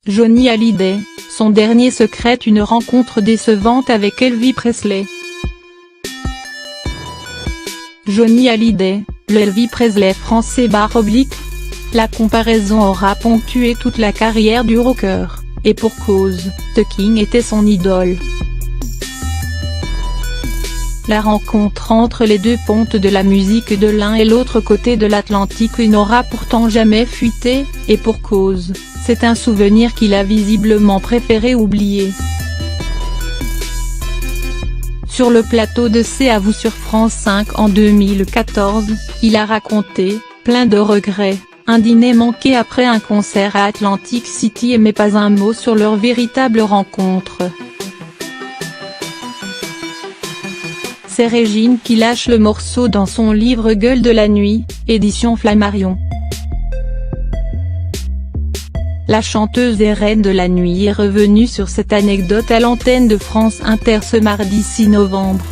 Johnny Hallyday, son dernier secret, une rencontre décevante avec Elvis Presley. Johnny Hallyday, le Elvis Presley français / La comparaison aura ponctué toute la carrière du rocker, et pour cause, The King était son idole. La rencontre entre les deux pontes de la musique de l'un et l'autre côté de l'Atlantique n'aura pourtant jamais fuité, et pour cause, c'est un souvenir qu'il a visiblement préféré oublier. Sur le plateau de C'est à vous sur France 5 en 2014, il a raconté, plein de regrets, un dîner manqué après un concert à Atlantic City mais pas un mot sur leur véritable rencontre. C'est Régine qui lâche le morceau dans son livre Gueule de la nuit, édition Flammarion. La chanteuse et reine de la nuit est revenue sur cette anecdote à l'antenne de France Inter ce mardi 6 novembre.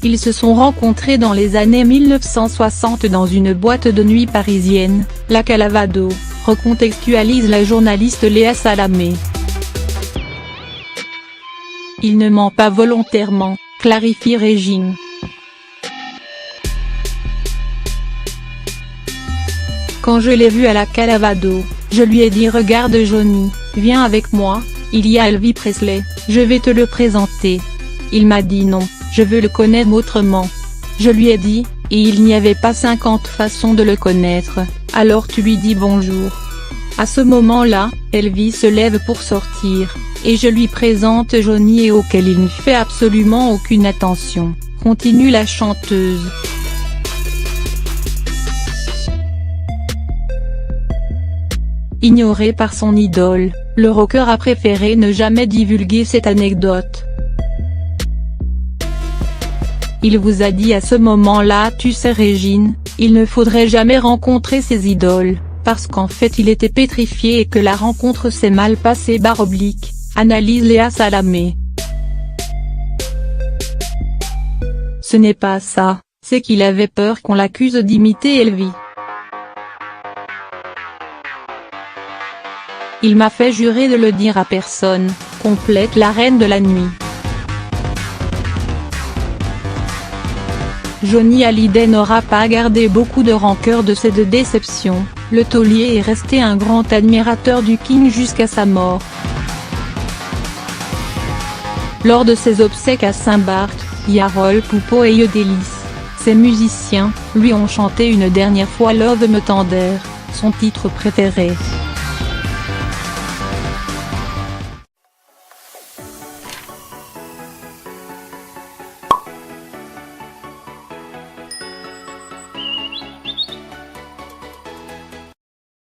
Ils se sont rencontrés dans les années 1960 dans une boîte de nuit parisienne, la Calavado, recontextualise la journaliste Léa Salamé. Il ne ment pas volontairement, clarifie Régine. Quand je l'ai vu à la Calavado, je lui ai dit regarde Johnny, viens avec moi, il y a Elvis Presley, je vais te le présenter. Il m'a dit non, je veux le connaître autrement. Je lui ai dit, et il n'y avait pas 50 façons de le connaître, alors tu lui dis bonjour. À ce moment-là, Elvis se lève pour sortir, et je lui présente Johnny et auquel il ne fait absolument aucune attention, continue la chanteuse. Ignoré par son idole, le rocker a préféré ne jamais divulguer cette anecdote. Il vous a dit à ce moment-là tu sais Régine, il ne faudrait jamais rencontrer ses idoles, parce qu'en fait il était pétrifié et que la rencontre s'est mal passée / analyse Léa Salamé. Ce n'est pas ça, c'est qu'il avait peur qu'on l'accuse d'imiter Elvis. Il m'a fait jurer de le dire à personne, complète la reine de la nuit. Johnny Hallyday n'aura pas gardé beaucoup de rancœur de cette déception, le taulier est resté un grand admirateur du King jusqu'à sa mort. Lors de ses obsèques à Saint-Barth, Yarol Poupeau et Yodelis, ses musiciens, lui ont chanté une dernière fois Love Me Tender, son titre préféré.